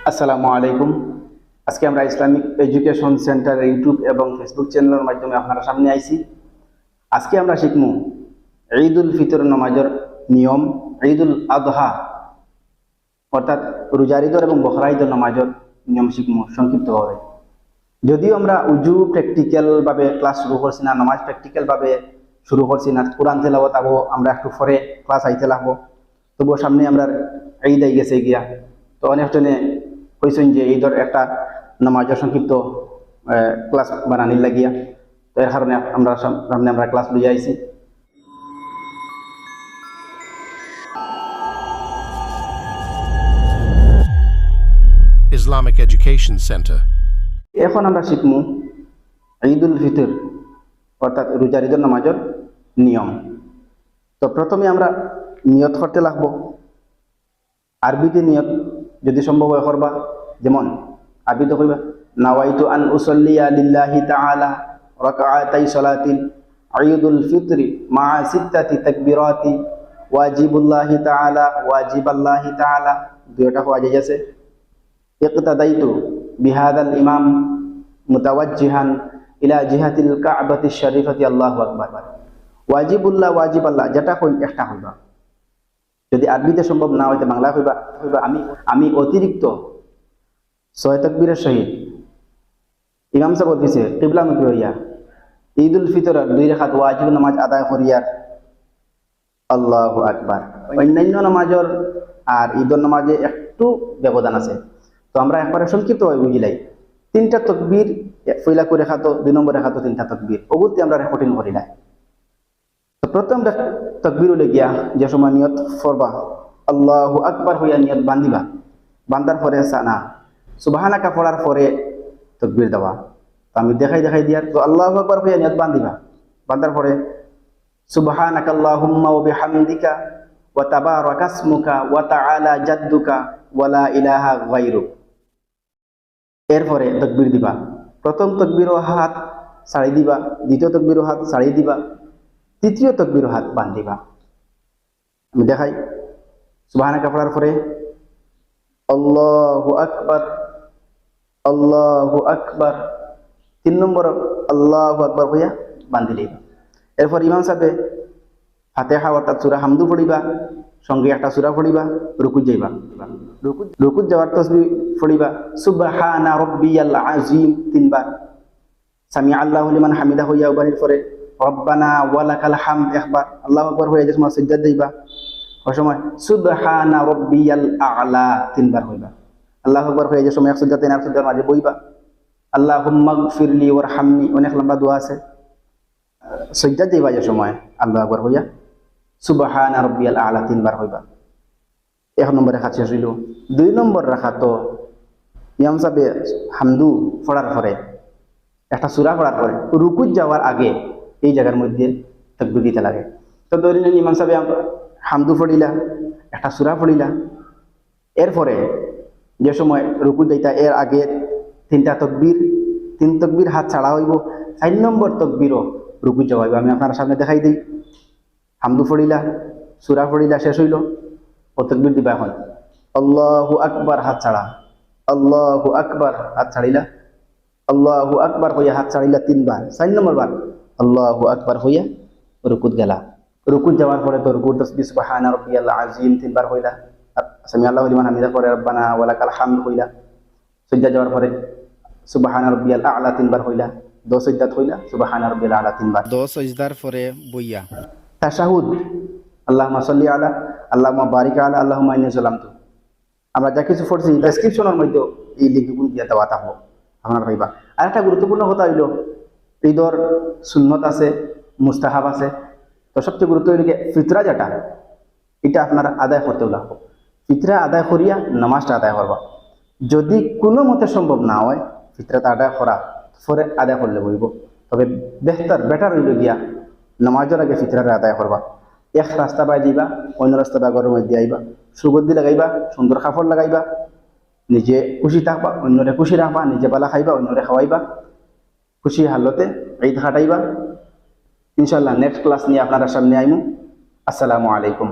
আসসালামু আলাইকুম। আজকে আমরা ইসলামিক এডুকেশন সেন্টার ইউটিউব এবং ফেসবুক চ্যানেলের মাধ্যমে আপনার সামনে আইছি। আজকে আমরা শিখবো ঈদুল ফিতর নামাজের নিয়ম, ঈদুল আদহা অর্থাৎ রোজার ঈদের এবং বকরা ঈদের নামাজের নিয়ম শিখবো সংক্ষিপ্তভাবে। যদিও আমরা উজু প্র্যাকটিক্যাল ভাবে ক্লাস শুরু করছি না, নামাজ প্র্যাকটিক্যাল ভাবে শুরু করছি না, কোরআন তেলাওয়াত আবো আমরা একটু পরে ক্লাস আইতে লাগবো, তবুও সামনে আমরা ঈদ আই গেছে গিয়া। তো অনেকজনে কইছেন যে ঈদের একটা নামাজের সংক্ষিপ্ত ক্লাস বানানির লাগিয়া, তো এর কারণে আমরা সামনে আমরা ক্লাস লইয়া আইছি। Islamic Education Center. এখন আমরা শিখবো ঈদুল ফিতর অর্থাৎ রোজার ঈদের নামাজের নিয়ম। তো প্রথমে আমরা নিয়ত করতে লাগবো। আরবিতে নিয়ত যদি সম্ভব হয় করবা, যেমন আরবিতে কইবা নাওয়াইতু আন উসাল্লিয়া লিল্লাহি তাআলা রাকআতাই সালাতিন ঈদুল ফিতরি মা সিত্তাতি তাকবীরাতি ওয়াজিবুল্লাহি তাআলা ওয়াজিবাল্লাহি তাআলা, দুইটা ওয়াজিব আছে। ইকতাদাইতু বিহাদাল ইমাম মুতাওয়াজ্জিহান ইলা জিহাতিল কাবাতিশ শরীফাতি আল্লাহু আকবার। ওয়াজিবুল্লাহ ওয়াজিবাল্লাহ যেটা কই একটা হইবা, যদি আরবিতে সম্ভব না হইতে বাংলা কইবা আমি অতিরিক্ত 6 তাকবীরের সহিত ইমাম সাহেব দিছে কিবলামুখী হইয়া ঈদুল ফিতর 2 রাকাত ওয়াজিব নামাজ আদায় করিয়া আল্লাহু আকবার। অন্যান্য নামাজের আর ঈদের নামাজে একটু ব্যবধান আছে, তো আমরা একবারে সংক্ষিপ্তভাবে বুঝিলাই। 3টা তাকবীর পয়লা করে খাতো, 2 নম্বরে খাতো 3টা তাকবীর, ওগুতে আমরা রেকর্ডিং করিলাই। তো প্রথম তাকবীর হলে গিয়া যে সময় নিয়ত করবা আল্লাহু আকবার হইয়া নিয়ত বান্ধিবা, বান্ধার পরে সানা সুবহানাকা পড়ার পরে তাকবীর দেওয়া। তো আমি দেখাই দিয়া, তো আল্লাহু আকবার হইয়া নিয়ত বান্ধিবা, বান্ধার পরে সুবহানাকা আল্লাহুম্মা ওয়া বিহামদিকা ওয়া তাবারাকা ইসমুকা ওয়া তাআলা জাদ্দুকা ওয়া লা ইলাহা গায়রুক। এরপরে তাকবীর দিবা। প্রথম তাকবীরও হাত ছাড়ি দিবা, দ্বিতীয় তাকবীরও হাত ছাড়ি দিবা, তৃতীয় তাকবীরও হাত বান্ধিবা। আমি দেখাই সুবহানাকা পড়ার পরে আল্লাহু আকবার আল্লাহু আকবার, 3 নম্বর আল্লাহু আকবার হইয়া বান্ধিলেই। এরপর ইমাম সাহেব ফাতিহা অর্থাৎ সূরা হামদু পড়িবা, সঙ্গে একটা সূরা পড়িবা, রুকু যাইবা। রুকু যাওয়ার তাসবিহ পড়িবা সুবহানা রাব্বিয়াল আযীম 3 বার, সামি আল্লাহু লিমান হামিদা হইয়া বাড়ির পরে রব্বানা ওয়া লাকাল হামদ একবার, আল্লাহু আকবার হইয়া যে সময় সিজদা দিবা ওই সময় সুবহানা রাব্বিয়াল আ'লা 3 বার হইবা। আল্লাহু আকবার হইয়া যে সময় এক সিজদাতে আর সিজদার মাঝে বইবা। আল্লাহুম্মা গফিরলি ওয়ারহামনি, অনেক লম্বা দোয়া আছে। সিজদা দিবা যে সময় আল্লাহু আকবার হইয়া সুবহানা রাব্বিয়াল আ'লা 3 বার হইবা। 1 নম্বর রাকাত শেষ হইল। 2 নম্বর রাকাত ইমাম সাহেব হামদু পড়ার পরে একটা সূরা পড়ার পরে রুকু যাওয়ার আগে এই জায়গার মধ্যে তাকবীর দিতে লাগে। তো ধরে নিন ইমাম সাহেব হামদু পড়িলা, একটা সূরা পড়িলা, এরপরে যে সময় রুকু যাইতা এর আগে 3টা তাকবীর, 3 তাকবীর হাত ছাড়া হইব। 4 নম্বর তাকবীরও রুকু যাওয়া হইব। আমি আপনার সামনে দেখাই দিই। হামদু পড়িলা, সূরা পড়িলা, শেষ হইল, ও তাকবীর দিবা। এখন আল্লাহু আকবার হাত ছাড়া, আল্লাহু আকবার হাত ছাড়িলা, আল্লাহু আকবার হইয়া হাত ছাড়িলা 3 বার। 4 নম্বর বার আল্লাহু আকবার হইয়া রুকুত গেলা। রুকুত যাওয়ার পরে তো রুকুর তাসবিহ সুবহানা রাব্বিয়াল আযীম 3 বার হইলা, সামি আল্লাহু লিমান হামিদা পরে রব্বানা ওয়া লাকাল হামদ হইলা। সিজদা যাওয়ার পরে সুবহানা রাব্বিয়াল আ'লা 3 বার হইলা, 2 সিজদাত হইলা সুবহানা রাব্বিয়াল আ'লা 3 বার। 2 সিজদার পরে বইয়া তাশাহুদ আল্লাহুম্মা সাল্লি আলা আল্লাহুম্মা বারিক আলা আল্লাহুম্মা ইন্নী যালামতু। আমরা যা কিছু পড়ছি ডেসক্রিপশনের মধ্যে এই লিঙ্কগুলো দিয়ে দেওয়া থাকবো, আপনারা পাইবা। আর একটা গুরুত্বপূর্ণ কথা হইল ঈদের সুন্নত আছে, মুস্তাহাব আছে। তো সবচেয়ে গুরুত্ব হইল ফিতরা যেটা, এটা আপনারা আদায় করতেও লাগবো। ফিতরা আদায় করিয়া নামাজটা আদায় করবা। যদি কোনো মতে সম্ভব না হয় ফিতরাটা আদায় করা, পরে আদায় করলে বইব। তবে বেটার হইল গিয়া নামাজের আগে ফিতরাটা আদায় করবা। এক রাস্তা বাই যাইবা, অন্য রাস্তা বা ঘরের মধ্যে আইবা, সুগন্ধি লাগাইবা, সুন্দর কাপড় লাগাইবা, নিজে খুশি থাকবা, অন্যরে খুশি রাখবা, নিজে বালা খাইবা, অন্যরে খাওয়াইবা, খুশি হালতে ঈদ কাটাইবা। ইনশাআল্লাহ নেক্সট ক্লাস নিয়ে আপনারা সামনে আইমু। আসসালামু আলাইকুম।